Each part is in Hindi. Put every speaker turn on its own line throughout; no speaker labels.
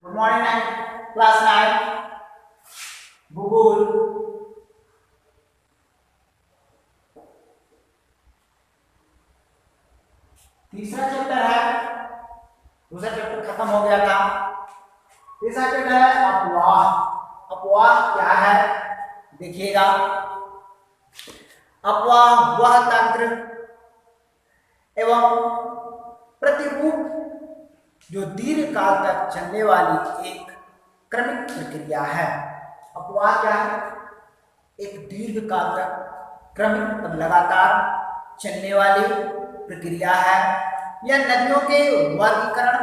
गुड मॉर्निंग क्लास 9 भूगोल। तीसरा चैप्टर है, दूसरा चैप्टर खत्म हो गया था। तीसरा चैप्टर है अपवाह। अपवाह क्या है देखिएगा। अपवाह वह तंत्र एवं प्रतिरूप जो दीर्घ काल तक चलने वाली एक क्रमिक प्रक्रिया है। अपवाह क्या है? एक दीर्घ काल तक क्रमिक मतलब लगातार चलने वाली प्रक्रिया है। यह नदियों के वर्गीकरण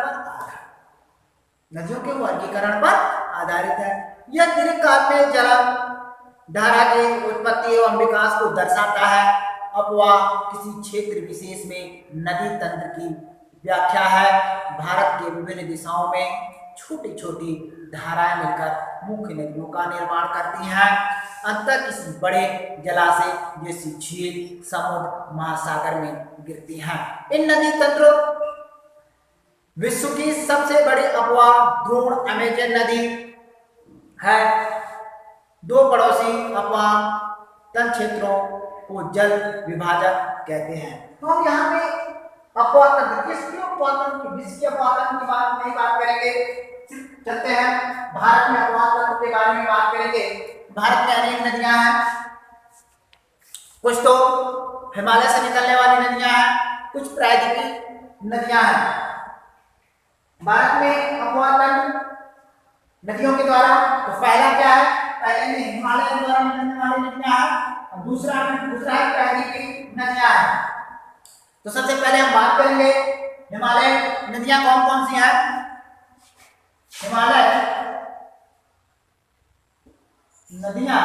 पर आधारित है। यह दीर्घ काल में जल धारा की उत्पत्ति एवं विकास को दर्शाता है। अपवाह किसी क्षेत्र विशेष में नदी तंत्र की व्याख्या है। भारत के विभिन्न दिशाओं में छोटी छोटी धाराएं मिलकर मुख्य नदियों का निर्माण करती हैं। अंततः किसी बड़े जलाशय जैसी झील, समुद्र, महासागर में गिरती हैं। इन नदी तंत्रों विश्व की सबसे बड़ी अपवाह द्रोण अमेजन नदी है। दो पड़ोसी अपवाह तन क्षेत्रों को जल विभाजक कहते हैं। तो हम यहाँ पे अपवाह तंत्र विश्व के अपवाह तंत्र की बात करेंगे। चलते हैं भारत में अपवाह तंत्र के बारे में बात करेंगे। भारत में अनेक नदियां हैं। कुछ तो हिमालय से निकलने वाली नदियां हैं, कुछ प्राकृतिक नदियां हैं। भारत में अपवाह तंत्र नदियों के द्वारा तो पहला क्या है? पहले में हिमालय के द्वारा निकलने वाली नदियां हैं और दूसरा है प्राकृतिक नदियां हैं। तो सबसे पहले हम बात करेंगे हिमालय नदियां कौन कौन सी हैं। हिमालय नदियां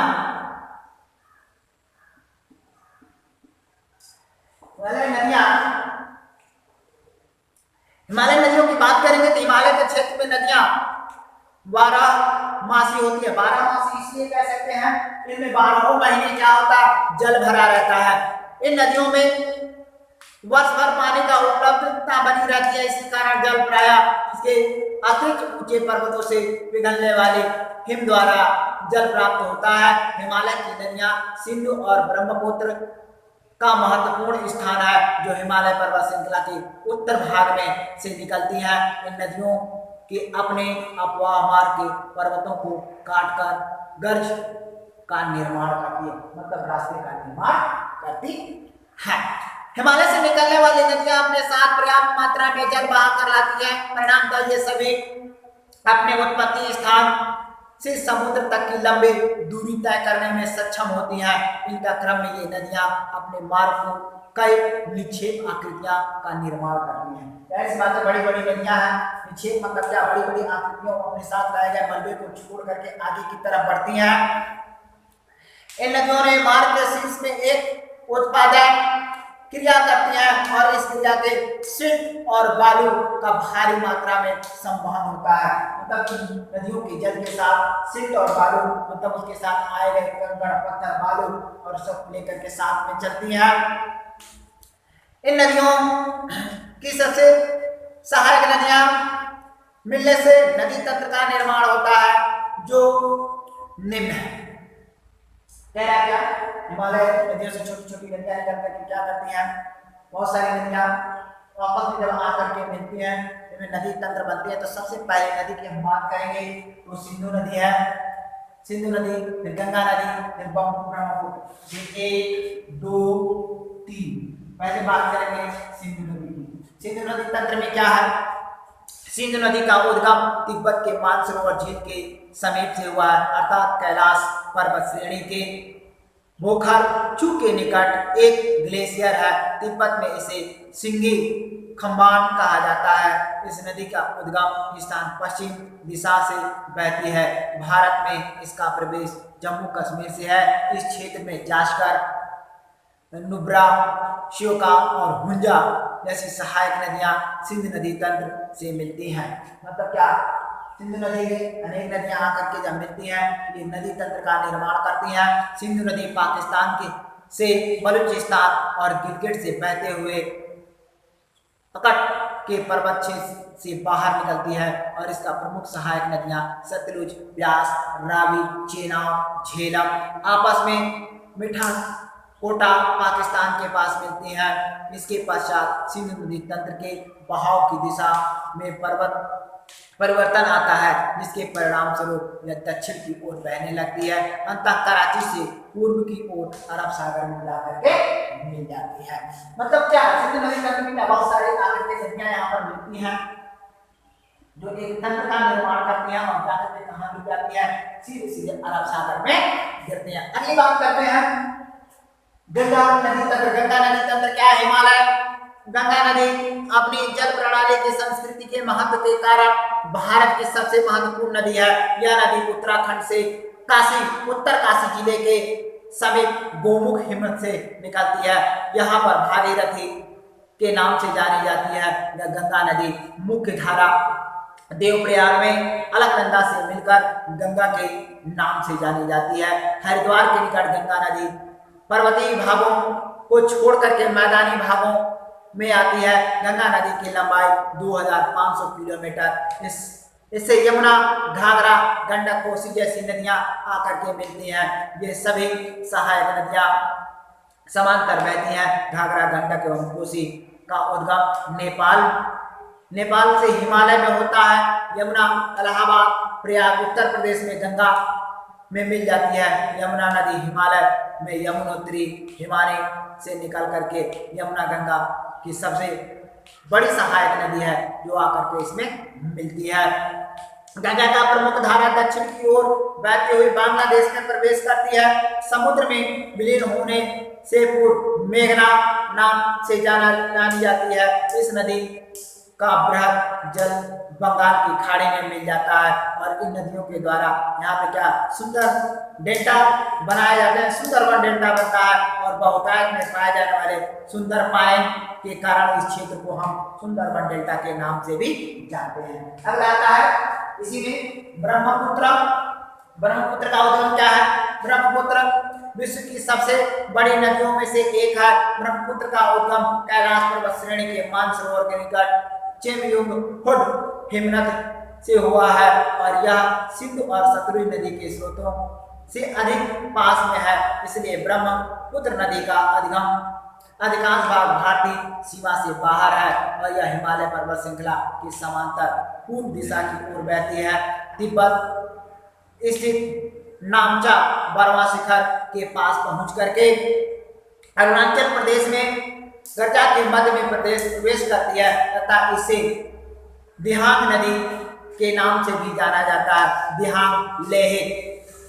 हिमालय नदियों की बात करेंगे तो हिमालय के क्षेत्र में नदियां 12 मासी होती है। 12 मासी इसलिए कह सकते हैं, इनमें 12 महीने क्या होता है? जल भरा रहता है। इन नदियों में वर्ष भर पानी का उपलब्धता बनी रहती है। इसी कारण जल प्रायः इसके अतिरिक्त ऊंचे पर्वतों से पिघलने वाले हिम द्वारा जल प्राप्त होता है। हिमालय की नदियां सिंधु और ब्रह्मपुत्र का महत्वपूर्ण स्थान है, जो हिमालय पर्वत श्रृंखला के उत्तर भाग में से निकलती हैं। इन नदियों के अपने अपवाह मार्ग के पर्वतों को काटकर गर्ज का निर्माण करती है, मतलब रास्ते का निर्माण करती है। हिमालय से निकलने वाली नदियां अपने साथ पर्याप्त मात्रा में जल बहा कर लाती हैं। परिणामतः ये सभी अपने उत्पत्ति स्थान से समुद्र तक की लंबी दूरी तय करने में सक्षम होती हैं। इनका क्रम में ये नदियां अपने मार्ग को कई निक्षेप आकृतियां का निर्माण करती हैं। ऐसी बातें बड़ी बड़ी नदियां हैं। निक्षेप मतलब क्या? बड़ी बड़ी आकृतियों को अपने साथ लाए गए मलबे को छोड़ करके आगे की तरफ बढ़ती हैं। इन नदियों ने मार्ग के शीर्ष में एक उत्पादक क्रिया करती हैं और इस क्रिया के सिल्ट और बालू का भारी मात्रा में संवहन होता है। मतलब नदियों के जल के साथ सिल्ट और बालू, मतलब उसके साथ आए गए कंकड़, पत्थर, बालू और सब लेकर के साथ में चलती हैं। इन नदियों की सबसे सहायक नदियां मिलने से नदी तंत्र का निर्माण होता है, जो निम्न है। कह रहा क्या? हिमालय नदियों से छोटी छोटी नदियां निकल करके क्या करती हैं? बहुत सारी नदियां आपस में जब आकर के मिलती हैं, इनमें नदी तंत्र बनती है। तो सबसे पहले नदी की हम बात करेंगे तो सिंधु नदी है। सिंधु नदी, फिर गंगा नदी, फिर ब्रह्मपुत्र। 1 2 3 पहले बात करेंगे सिंधु नदी की। सिंधु नदी तंत्र में क्या है? सिंधु नदी का उद्गम तिब्बत के मानसरोवर झील के समीप से हुआ है, अर्थात कैलाश पर्वत श्रेणी के बोखरचू के निकट एक ग्लेशियर है। तिब्बत में इसे सिंगी खंबान कहा जाता है। इस नदी का उद्गम स्थान पश्चिम दिशा से बहती है। भारत में इसका प्रवेश जम्मू कश्मीर से है। इस क्षेत्र में जास्कर, नुब्रा, श्योका और हुंजा जैसी सहायक नदियां सिंधु नदी तंत्र से मिलती हैं। मतलब क्या? सिंधु नदी में अनेक नदियां आकर के जब मिलती हैं, ये नदी तंत्र का निर्माण करती हैं। सिंधु नदी पाकिस्तान के से बलूचिस्तान और गिलगिट से बहते हुए के पर्वत क्षेत्र से बाहर निकलती है और इसका प्रमुख सहायक नदियां सतलुज, ब्यास, रावी, चेनाब, झेलम आपस में मीठा कोटा पाकिस्तान के पास मिलती हैं। इसके पश्चात सिंधु नदी तंत्र के बहाव की दिशा में परिवर्तन आता है, जिसके परिणाम स्वरूप यह दक्षिण की ओर बहने लगती है। अंततः कराची से पूर्व की ओर अरब सागर में जाकर के मिल जाती है। मतलब क्या सिंधु नदी तंत्र में बहुत सारे आकर के नदियां यहाँ पर मिलती हैं जो एक तंत्र का निर्माण करती हैं और जाकर के कहाँ मिल जाती है, सीधे सीधे अरब सागर में गिरती हैं। अगली बात करते हैं गंगा नदी तंत्र। गंगा नदी तंत्र क्या है? हिमालय। गंगा नदी अपनी जल प्रणाली की संस्कृति के महत्व के कारण भारत की सबसे महत्वपूर्ण नदी है। यह नदी उत्तराखंड से उत्तर काशी जिले के समीप गोमुख हिमनद से निकलती है। यहाँ पर भागीरथी के नाम से जानी जाती है। यह गंगा नदी मुख्य धारा देवप्रयाग में अलकनंदा से मिलकर गंगा के नाम से जानी जाती है। हरिद्वार के निकट गंगा नदी पर्वतीय भागों को छोड़ करके मैदानी भागों में आती है। गंगा नदी की लंबाई 2500 किलोमीटर। इससे यमुना, घाघरा, गंडक, कोसी जैसी नदियां आकर के मिलती हैं। ये सभी सहायक नदियां समांतर बहती हैं। घाघरा, गंडक एवं कोसी का उद्गम नेपाल से हिमालय में होता है। यमुना इलाहाबाद, प्रयाग उत्तर प्रदेश में गंगा में मिल जाती है। यमुना नदी हिमालय में यमुनोत्री हिमालय से निकल करके यमुना गंगा की सबसे बड़ी सहायक नदी है जो आकर के इसमें मिलती है। गंगा का प्रमुख धारा दक्षिण की ओर बहती हुई बांग्लादेश में प्रवेश करती है। समुद्र में विलीन होने से पूर्व मेघना नाम से जानी जाती है। इस नदी का बृहद जल बंगाल की खाड़ी में मिल जाता है और इन नदियों के द्वारा यहाँ पे क्या सुंदर डेल्टा बनाए जाते हैं। सुंदरवन डेल्टा बनता है और बहुतायत में पाए जाने वाले सुंदर पायन के कारण इस क्षेत्र को हम सुंदरवन डेल्टा के नाम से भी जानते हैं। अगला आता है इसी में ब्रह्मपुत्र का उद्गम क्या है? ब्रह्मपुत्र विश्व की सबसे बड़ी नदियों में से एक है। ब्रह्मपुत्र का उद्गम कैलाश पर्वत श्रेणी के मानसरोवर के निकट चेमयुंग हुड हिमनद से हुआ है और यह सिंधु और सतलुज नदी के स्रोतों से अधिक पास में है। इसलिए ब्रह्मपुत्र नदी का अधिकांश भाग भारतीय सीमा से बाहर है और यह हिमालय पर्वत श्रृंखला के समांतर पूर्व दिशा की ओर बहती है। तिब्बत स्थित नामचा बर्मा शिखर के पास पहुंच करके अरुणाचल प्रदेश में गर्जा के मध्य में प्रवेश करती है तथा इसे दिहांग नदी के नाम से भी जाना जाता है। दिहांग, लेह,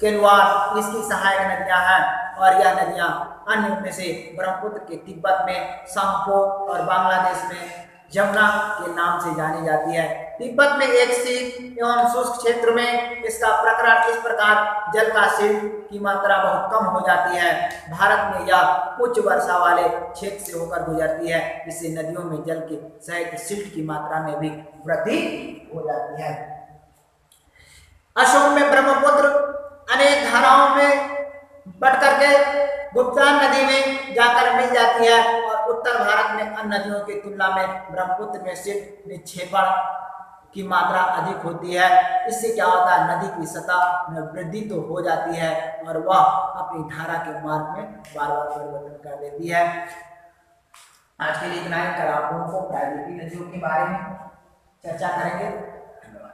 केनवार इसकी सहायक नदियां हैं और यह नदियां अन्य में से ब्रह्मपुत्र के तिब्बत में सांगपो और बांग्लादेश में यमुना के नाम से जानी जाती है। तिब्बत में एक शीत एवं शुष्क क्षेत्र में इसका प्रकरण इस प्रकार जल का सिल्ट की मात्रा बहुत कम हो जाती है। भारत में यह उच्च वर्षा वाले क्षेत्र से होकर गुजरती है। इससे नदियों में जल के सहित सिल्ट की मात्रा में भी वृद्धि हो जाती है। असम में ब्रह्मपुत्र अनेक धाराओं में बट करके गुप्तान नदी में जाकर मिल जाती है और उत्तर भारत में अन्य नदियों की तुलना में ब्रह्मपुत्र में सिल्ट निक्षेपण की मात्रा अधिक होती है। इससे क्या होता है, नदी की सतह में वृद्धि तो हो जाती है और वह अपनी धारा के मार्ग में बार बार परिवर्तन कर देती है। आज के लिए इतना ही। कल आप लोगों को प्राकृतिक नदियों के बारे में चर्चा करेंगे। धन्यवाद।